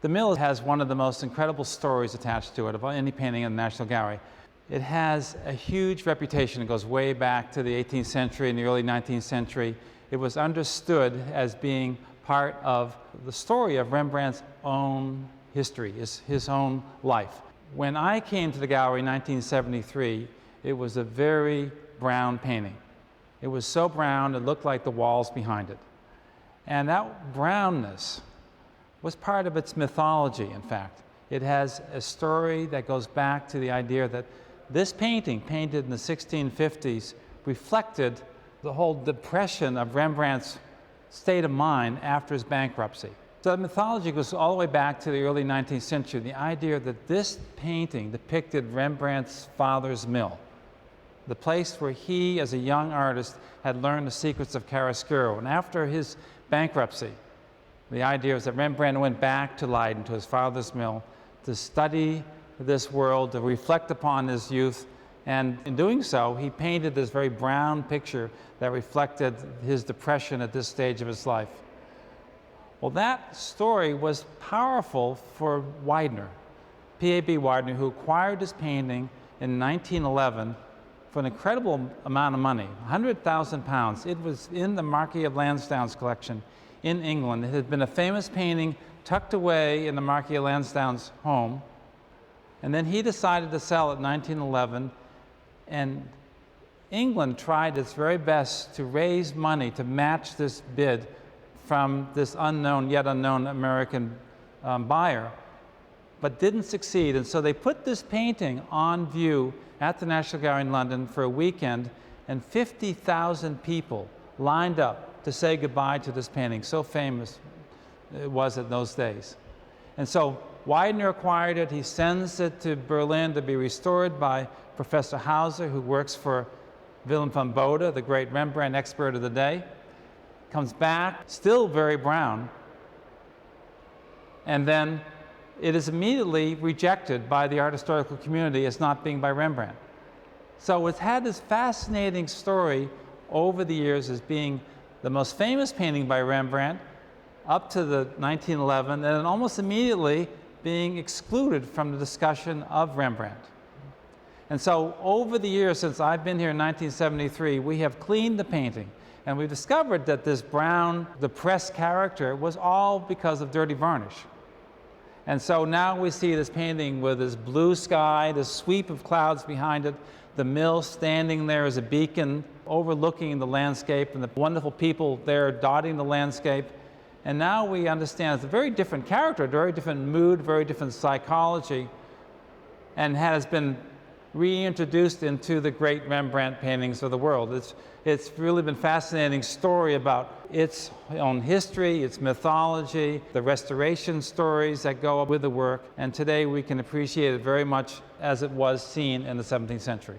The mill has one of the most incredible stories attached to it of any painting in the National Gallery. It has a huge reputation. It goes way back to the 18th century and the early 19th century. It was understood as being part of the story of Rembrandt's own history, his own life. When I came to the gallery in 1973, it was a very brown painting. It was so brown it looked like the walls behind it. And that brownness was part of its mythology, in fact. It has a story that goes back to the idea that this painting, painted in the 1650s, reflected the whole depression of Rembrandt's state of mind after his bankruptcy. So the mythology goes all the way back to the early 19th century, the idea that this painting depicted Rembrandt's father's mill, the place where he, as a young artist, had learned the secrets of chiaroscuro. And after his bankruptcy, the idea was that Rembrandt went back to Leiden, to his father's mill, to study this world, to reflect upon his youth, and in doing so, he painted this very brown picture that reflected his depression at this stage of his life. Well, that story was powerful for Widener, P.A.B. Widener, who acquired this painting in 1911 for an incredible amount of money, £100,000. It was in the Marquis of Lansdowne's collection in England. It had been a famous painting tucked away in the Marquis of Lansdowne's home. And then he decided to sell it in 1911, and England tried its very best to raise money to match this bid from this unknown, yet unknown American buyer, but didn't succeed. And so they put this painting on view at the National Gallery in London for a weekend, and 50,000 people lined up to say goodbye to this painting. So famous it was in those days. And so Widener acquired it. He sends it to Berlin to be restored by Professor Hauser, who works for Willem van Bode, the great Rembrandt expert of the day. Comes back, still very brown, and then it is immediately rejected by the art historical community as not being by Rembrandt. So it's had this fascinating story over the years as being the most famous painting by Rembrandt up to the 1911, and then almost immediately being excluded from the discussion of Rembrandt. And so over the years since I've been here in 1973, we have cleaned the painting, and we discovered that this brown, depressed character was all because of dirty varnish. And so now we see this painting with this blue sky, this sweep of clouds behind it, the mill standing there as a beacon overlooking the landscape, and the wonderful people there dotting the landscape. And now we understand it's a very different character, a very different mood, very different psychology, and has been reintroduced into the great Rembrandt paintings of the world. It's really been a fascinating story about its own history, its mythology, the restoration stories that go with the work, and today we can appreciate it very much as it was seen in the 17th century.